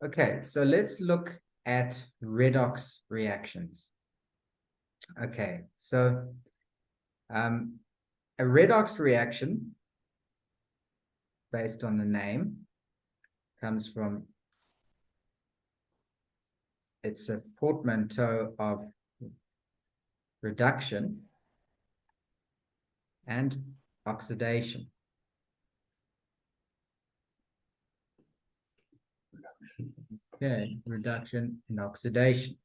Okay, so let's look at redox reactions. Okay, so a redox reaction, based on the name, comes from, it's a portmanteau of reduction and oxidation. Okay, reduction and oxidation.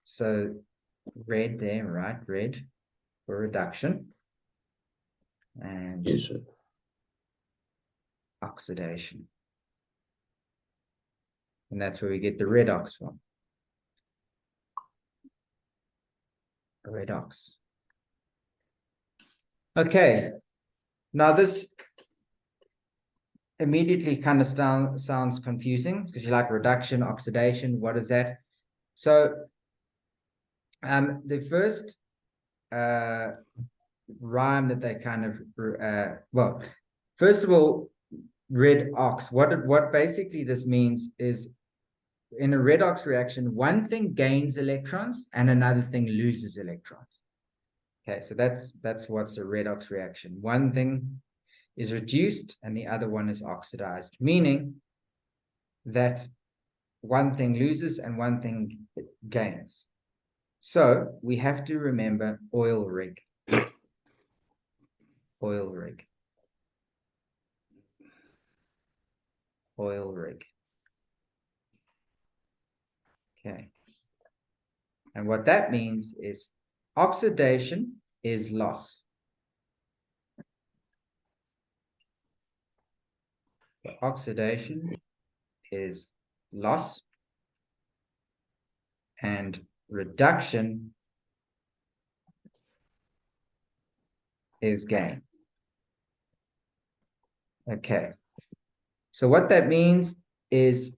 So red there, right? Red for reduction. And Yes, sir. Oxidation. And that's where we get the redox from. Redox. Okay. Now this immediately kind of sounds confusing because you're like reduction, oxidation, what is that? So the first rhyme that they kind of well, first of all, redox. What basically this means is in a redox reaction, one thing gains electrons and another thing loses electrons. Okay, so that's what's a redox reaction. One thing is reduced and the other one is oxidized, meaning that one thing loses and one thing gains. So we have to remember oil rig. Oil rig. Oil rig. Okay. And what that means is oxidation is loss. So oxidation is loss and reduction is gain. Okay. So what that means is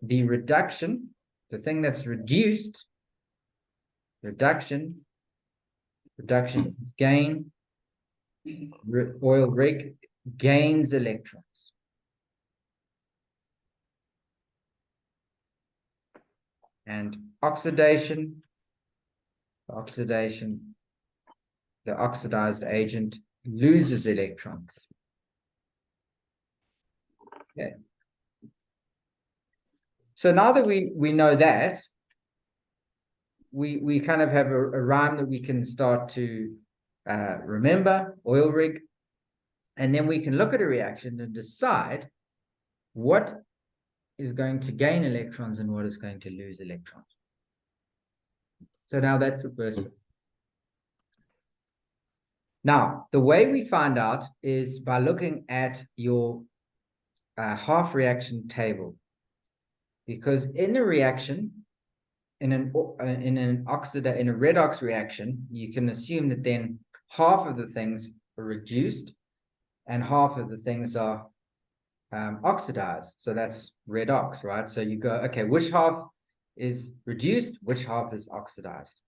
the reduction, the thing that's reduced, reduction is gain. Oil rig gains electrons. And oxidation, the oxidized agent loses electrons. Okay. So now that we know that, we kind of have a rhyme that we can start to remember, oil rig, and then we can look at a reaction and decide what is going to gain electrons and what is going to lose electrons. So now that's the first one. Now, the way we find out is by looking at your half reaction table. Because in a reaction, in a redox reaction, you can assume that then half of the things are reduced and half of the things are oxidized. So that's redox, right? So you go, okay, which half is reduced, which half is oxidized?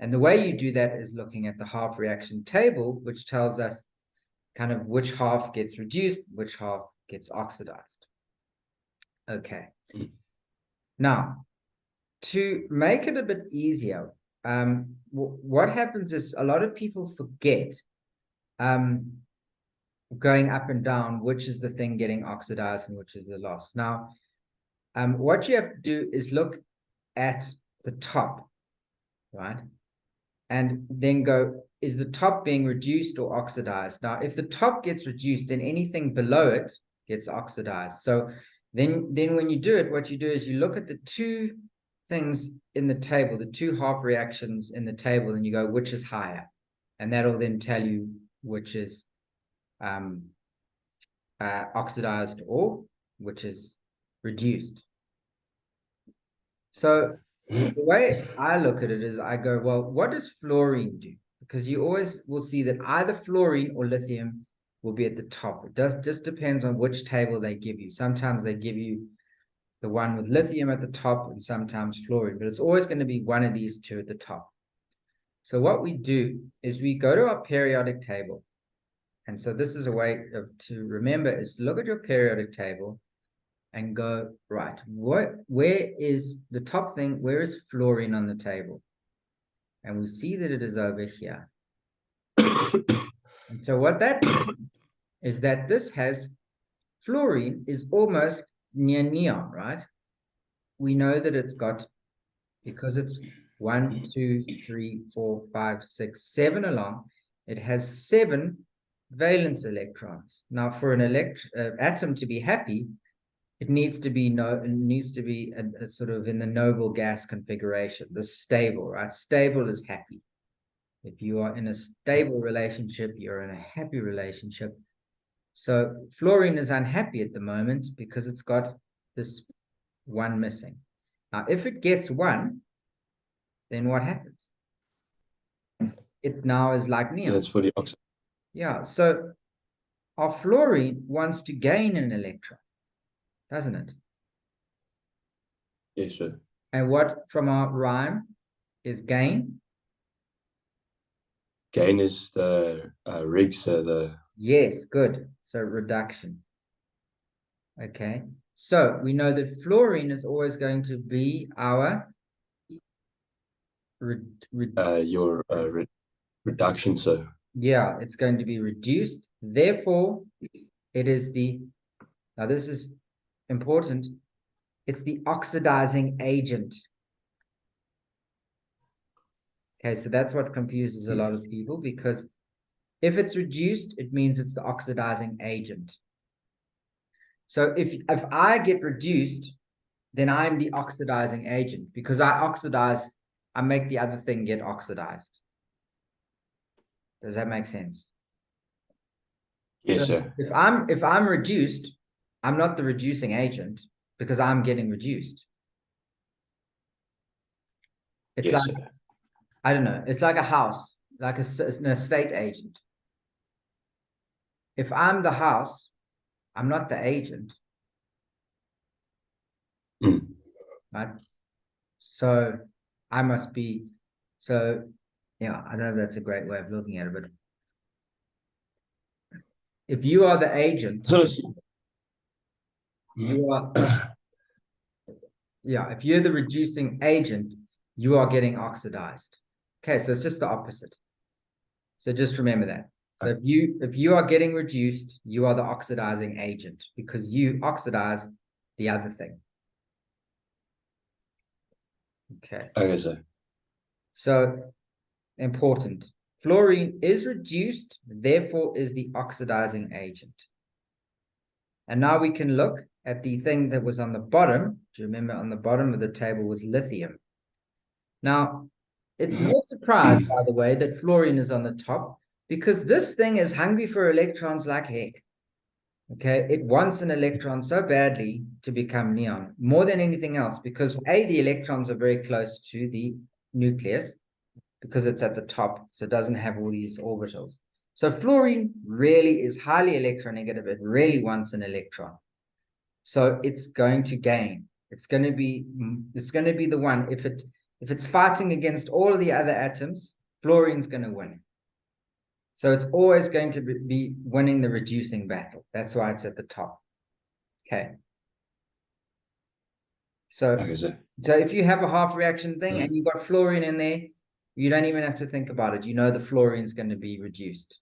And the way you do that is looking at the half reaction table, which tells us kind of which half gets reduced, which half gets oxidized. Okay. Now, to make it a bit easier, what happens is a lot of people forget going up and down, which is the thing getting oxidized and which is the loss. Now, what you have to do is look at the top, right? And then go, is the top being reduced or oxidized? Now, if the top gets reduced, then anything below it gets oxidized. So then when you do it, what you do is you look at the two things in the table, the two half reactions in the table, and you go, which is higher? And that'll then tell you which is oxidized or which is reduced. So the way I look at it is I go, well, what does fluorine do? Because you always will see that either fluorine or lithium will be at the top. It just depends on which table they give you. Sometimes they give you the one with lithium at the top and sometimes fluorine, but it's always going to be one of these two at the top. So what we do is we go to our periodic table. And so this is a way to remember is to look at your periodic table and go, right, where is the top thing? Where is fluorine on the table? And we see that it is over here. And so what that means is that this has fluorine is almost near neon, right? We know that it's got, because it's 1, 2, 3, 4, 5, 6, 7 along, it has 7 valence electrons. Now, for an atom to be happy, it needs to be a sort of in the noble gas configuration, the stable, right? Stable is happy. If you are in a stable relationship, you're in a happy relationship. So fluorine is unhappy at the moment because it's got this 1 missing. Now, if it gets 1, then what happens? It now is like neon. That's for the oxide. Yeah, so our fluorine wants to gain an electron, doesn't it? Yes, sir. And what from our rhyme is gain? Gain is the rigs, the... Yes, good. So reduction. Okay, so we know that fluorine is always going to be our reduction, sir. Yeah, it's going to be reduced. Therefore, it is now this is important, it's the oxidizing agent. Okay, so that's what confuses a lot of people, because if it's reduced, it means it's the oxidizing agent. So if I get reduced, then I'm the oxidizing agent, because I oxidize, I make the other thing get oxidized. Does that make sense? Yes, so sir. If I'm reduced, I'm not the reducing agent because I'm getting reduced. It's yes, like, sir. I don't know, it's like a house, like an estate agent. If I'm the house, I'm not the agent. Right? So I must be, so yeah, I don't know if that's a great way of looking at it, but if you are the agent, you are, yeah, if you're the reducing agent, you are getting oxidized. Okay, so it's just the opposite. So just remember that. So if you are getting reduced, you are the oxidizing agent because you oxidize the other thing. Okay. Okay, sir. So important. Fluorine is reduced, therefore is the oxidizing agent. And now we can look at the thing that was on the bottom. Do you remember on the bottom of the table was lithium? Now, it's no surprise, by the way, that fluorine is on the top because this thing is hungry for electrons like heck. Okay, it wants an electron so badly to become neon, more than anything else, because A, the electrons are very close to the nucleus because it's at the top, so it doesn't have all these orbitals. So fluorine really is highly electronegative. It really wants an electron. So it's going to gain. It's going to be the one. If it's fighting against all of the other atoms, fluorine's going to win. So it's always going to be winning the reducing battle. That's why it's at the top. Okay. So if you have a half reaction thing and you've got fluorine in there, you don't even have to think about it. You know the fluorine's going to be reduced.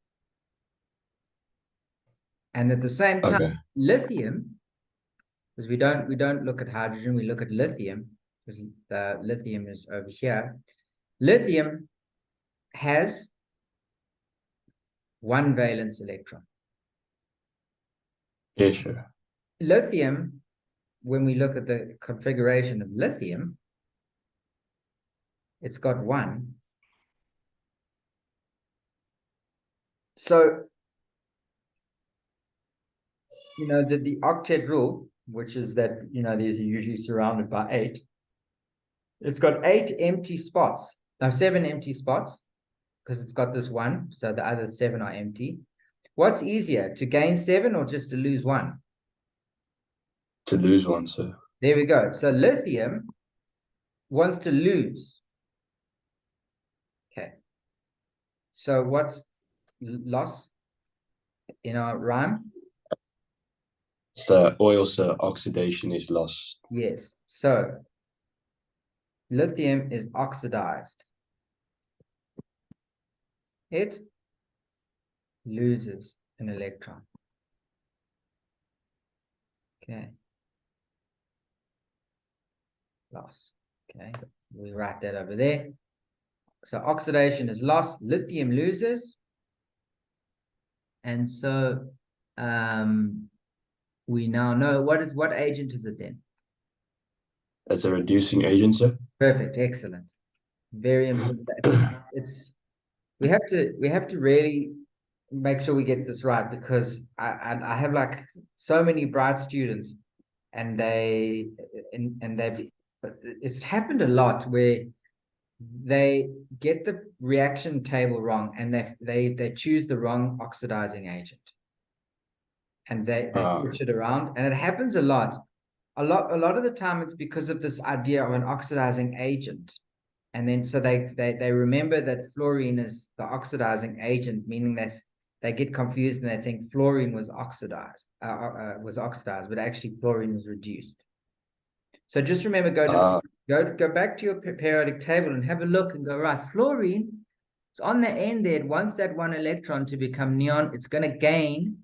And at the same time, lithium, because we don't look at hydrogen, we look at lithium, because the lithium is over here. Lithium has 1 valence electron. Yes, sure. Lithium, when we look at the configuration of lithium, it's got 1. So, you know, the octet rule, which is that, you know, these are usually surrounded by 8. It's got 8 empty spots. Now, 7 empty spots, because it's got this 1. So the other 7 are empty. What's easier, to gain 7 or just to lose 1? To lose 1, sir. There we go. So lithium wants to lose. Okay. So what's loss in our rhyme? It's the oil, so oxidation is lost. Yes. So lithium is oxidized. It loses an electron. Okay. Loss. Okay. We write that over there. So oxidation is lost. Lithium loses. And so we now know what agent is it then? That's a reducing agent, sir. Perfect, excellent. Very important. It's we have to really make sure we get this right, because I have like so many bright students, and they've it's happened a lot where they get the reaction table wrong, and they choose the wrong oxidizing agent, and they switch it around, and it happens a lot. A lot of the time it's because of this idea of an oxidizing agent. And then so they remember that fluorine is the oxidizing agent, meaning that they get confused and they think fluorine was oxidized, but actually fluorine was reduced. So just remember, go back to your periodic table and have a look and go, right, fluorine, it's on the end there. It wants that one electron to become neon. It's going to gain.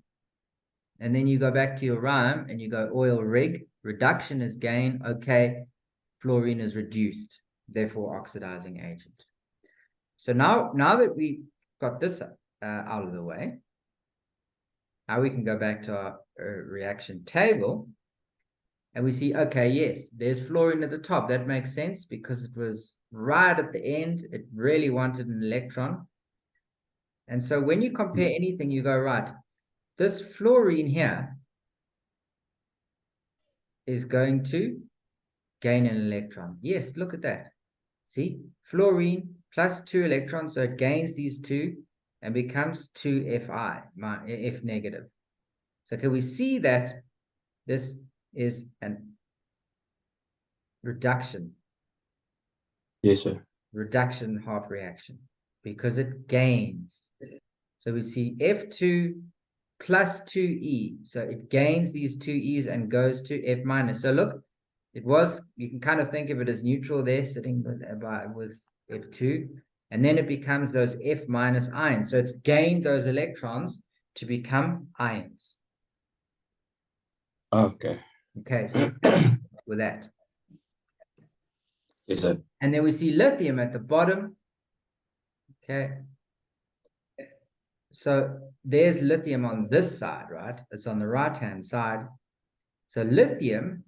And then you go back to your rhyme and you go oil rig, reduction is gain. Okay, fluorine is reduced, therefore oxidizing agent. So now that we got this out of the way, now we can go back to our reaction table, and we see, okay, yes, there's fluorine at the top. That makes sense because it was right at the end. It really wanted an electron. And so when you compare anything, you go, right, this fluorine here is going to gain an electron. Yes, look at that. See, fluorine plus 2 electrons, so it gains these 2 and becomes 2Fi, F negative. So can we see that this is an reduction? Yes, sir. Reduction half reaction, because it gains. So we see F2 plus 2E. So it gains these 2E's and goes to F minus. So look, you can kind of think of it as neutral there, sitting with F2, and then it becomes those F minus ions. So it's gained those electrons to become ions. Okay. Okay, so with that. Yes, sir. And then we see lithium at the bottom. Okay. So there's lithium on this side, right? It's on the right-hand side. So lithium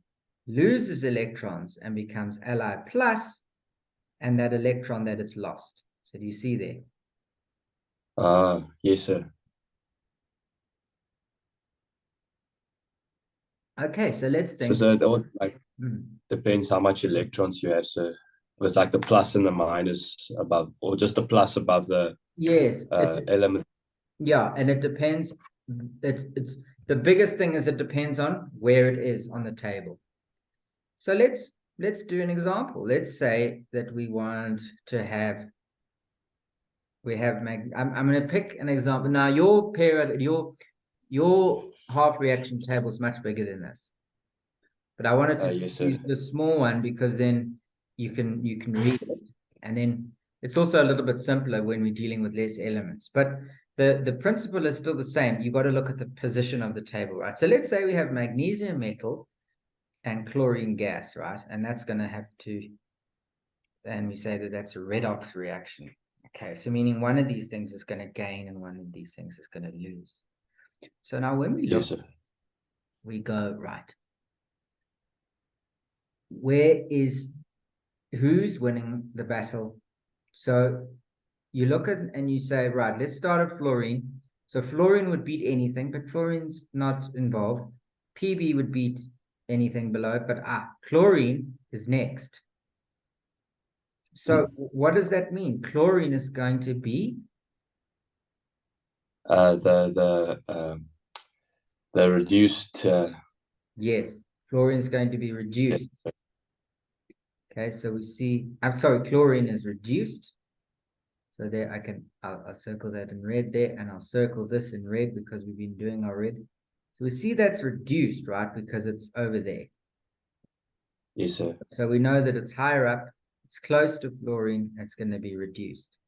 loses electrons and becomes Li plus, and that electron that it's lost. So do you see there? Yes, sir. Okay, so let's think. So it all depends how much electrons you have. So with like the plus and the minus above, or just the plus above the element. Yeah, and it depends. It's the biggest thing is it depends on where it is on the table. So let's do an example. Let's say that we want to have I'm going to pick an example. Now your half reaction table is much bigger than this, but I wanted to use the small one because then you can read it, and then it's also a little bit simpler when we're dealing with less elements. But the principle is still the same. You got to look at the position of the table, right? So let's say we have magnesium metal and chlorine gas, right? And that's going to have to, and we say that that's a redox reaction. Okay, so meaning one of these things is going to gain and one of these things is going to lose. So now when we look, we go, right, who's winning the battle? So you look at and you say, right, let's start at fluorine. So fluorine would beat anything, but fluorine's not involved. Pb would beat anything below, but chlorine is next. So what does that mean? Chlorine is going to be the reduced. Yes, fluorine is going to be reduced. Okay, so we see, I'm sorry, chlorine is reduced. So there I'll circle that in red there, and I'll circle this in red because we've been doing our red. So we see that's reduced, right? Because it's over there. Yes, sir. So we know that it's higher up, it's close to fluorine, it's going to be reduced.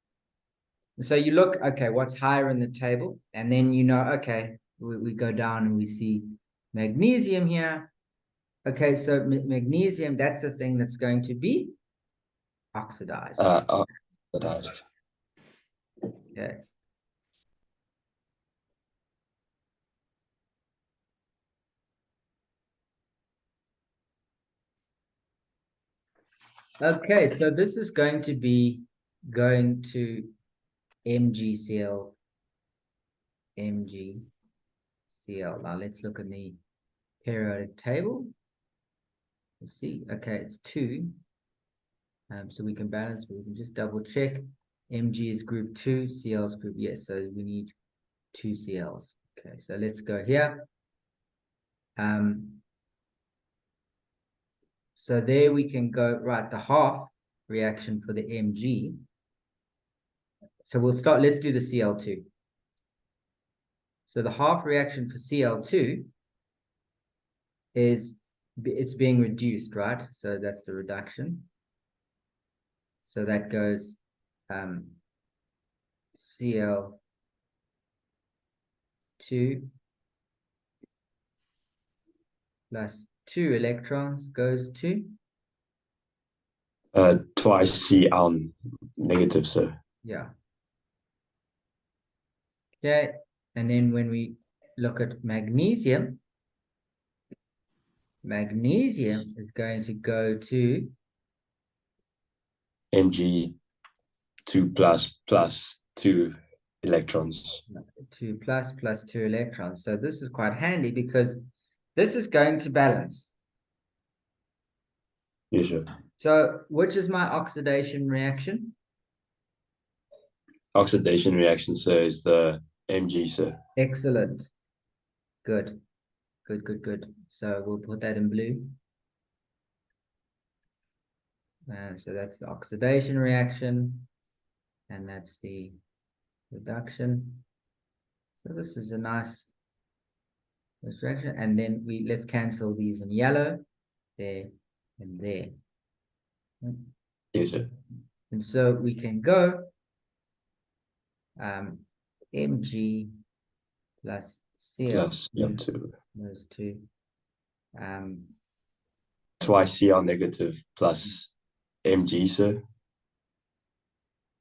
So you look, okay, what's higher in the table? And then you know, okay, we go down and we see magnesium here. Okay, so magnesium, that's the thing that's going to be oxidized. Oxidized. Okay. Okay, so this is going to be going to MgCl, MgCl. Now let's look in the periodic table. Let's see. Okay, it's 2. So we can balance, but we can just double check. Mg is group 2, Cl is group, yes, so we need 2 Cls. Okay, so let's go here. So there we can go, right, the half reaction for the Mg. So we'll start, let's do the Cl2. So the half reaction for Cl2 is, it's being reduced, right? So that's the reduction. So that goes Cl2 plus 2 electrons goes to twice Cl negative, sir. Yeah. Okay, and then when we look at magnesium, magnesium is going to go to Mg 2 plus 2 electrons. 2 plus 2 electrons. So this is quite handy because this is going to balance. Yes, sir. So which is my oxidation reaction? Oxidation reaction, sir, is the Mg, sir. Excellent. Good. Good. So we'll put that in blue. So that's the oxidation reaction, and that's the reduction. So this is a nice reaction, and then let's cancel these in yellow, there and there. Yes, sir. And so we can go Mg plus Cl Plus Cl2. those two. Twice Cl negative plus Mg, sir.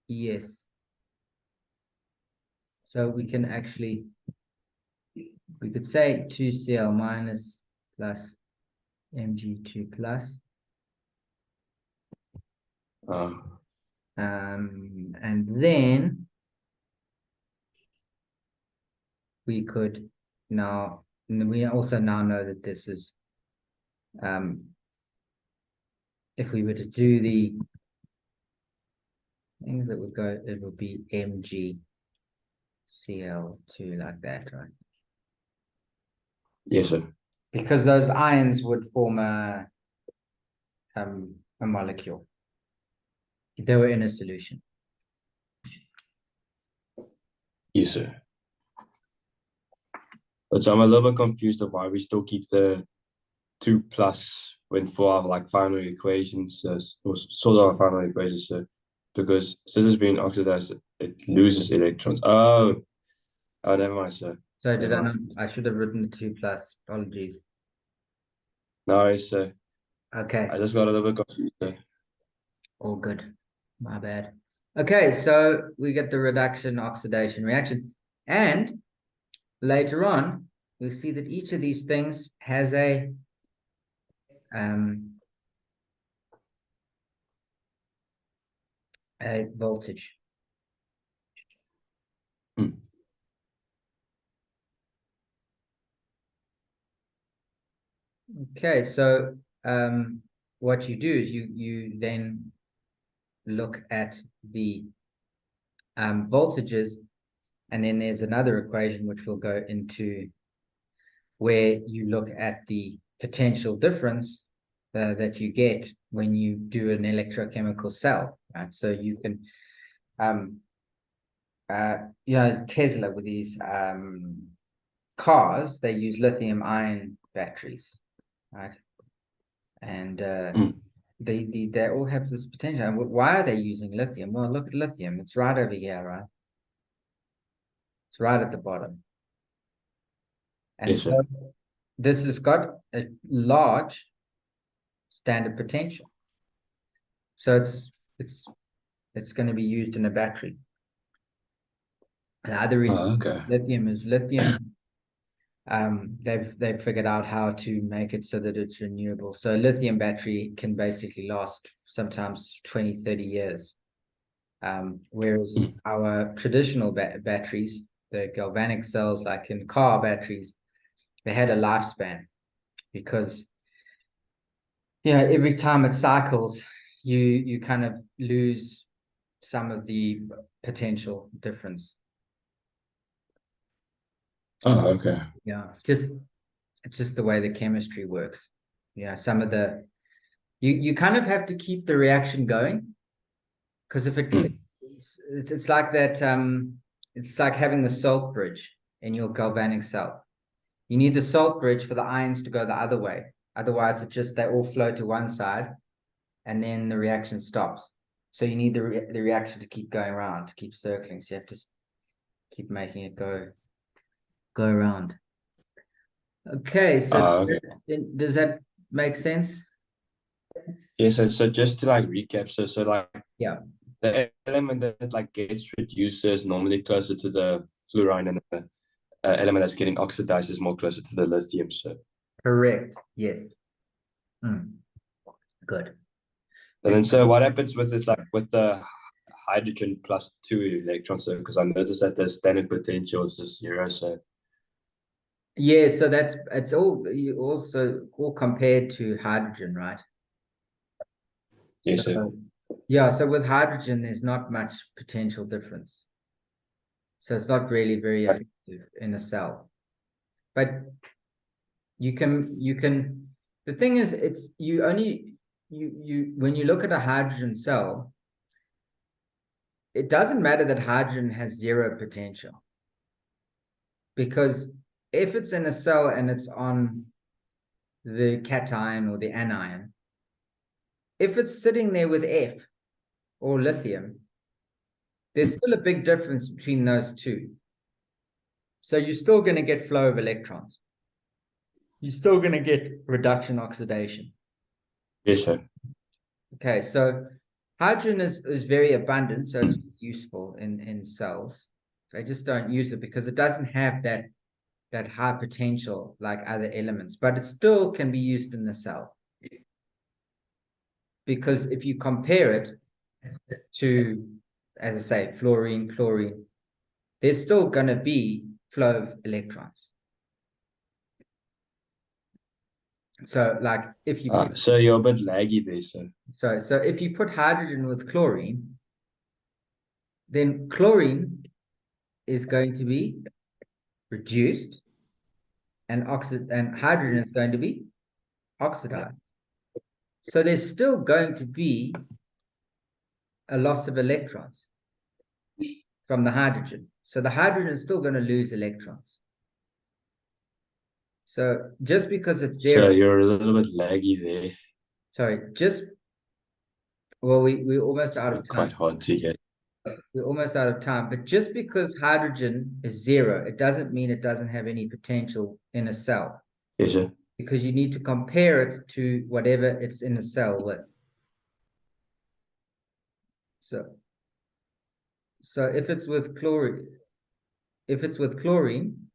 Yes. So we can actually, we could say 2Cl minus plus Mg2 plus. And then we could now, we also now know that this is, if we were to do the things that would go, it would be MgCl2 like that, right? Yes, sir. Because those ions would form a molecule if they were in a solution. Yes, sir. But so I'm a little bit confused of why we still keep the 2 plus when for our like final equations, or sort of our final equations, because since it's being oxidized, it loses electrons. Oh, never mind, sir. So did I not? I should have written the 2 plus. Apologies. No, sir. Okay. I just got a little bit confused, sir. All good. My bad. Okay, so we get the reduction oxidation reaction, and later on we see that each of these things has a voltage. Okay, so what you do is you then look at the voltages, and then there's another equation which we'll go into where you look at the potential difference that you get when you do an electrochemical cell, right? So you can Tesla with these cars, they use lithium ion batteries, right? And they all have this potential. And why are they using lithium? Well, look at lithium. It's right over here, right? It's right at the bottom. And Yes, so sir. this has got a large standard potential. So it's going to be used in a battery. The other reason Okay. lithium is lithium. They've figured out how to make it so that it's renewable. So a lithium battery can basically last sometimes 20, 30 years. Whereas our traditional batteries, the galvanic cells, like in car batteries, they had a lifespan because every time it cycles, you kind of lose some of the potential difference. Oh, okay. Yeah, it's just the way the chemistry works. Some of the you kind of have to keep the reaction going, because if it's like that, it's like having the salt bridge in your galvanic cell. You need the salt bridge for the ions to go the other way. Otherwise, they all flow to one side, and then the reaction stops. So you need the reaction to keep going around, to keep circling. So you have to keep making it go around. Okay, so Okay. does that make sense? Yeah, so just to like recap, so like Yeah, the element that like gets reduced is normally closer to the fluorine, and the element that's getting oxidized is more closer to the lithium. So, correct. Yes. Good. and then so what happens with this, like with the hydrogen plus 2 electrons? So because I noticed that the standard potential is just 0. So Yeah, so it's all compared to hydrogen, right? yes, sir. So yeah, so with hydrogen, there's not much potential difference. So it's not really very effective in a cell. But you can the thing is, it's you only you when you look at a hydrogen cell, it doesn't matter that hydrogen has 0 potential, because if it's in a cell and it's on the cation or the anion, if it's sitting there with F or lithium, there's still a big difference between those two. So you're still going to get flow of electrons. You're still going to get reduction oxidation. Yes, sir. Okay, so hydrogen is very abundant, so it's useful in cells. They just don't use it because it doesn't have that high potential like other elements, but it still can be used in the cell. Because if you compare it to, as I say, fluorine, chlorine, there's still going to be flow of electrons. So like if you put, So you're a bit laggy there, sir. so if you put hydrogen with chlorine, then chlorine is going to be reduced, and hydrogen is going to be oxidized. So there's still going to be a loss of electrons from the hydrogen. So the hydrogen is still going to lose electrons. So just because it's 0. So you're a little bit laggy there. Sorry, we're almost out of time. Quite hard to get. We're almost out of time, but just because hydrogen is 0, it doesn't mean it doesn't have any potential in a cell. Yes, sir. Because you need to compare it to whatever it's in a cell with. So if it's with chlorine,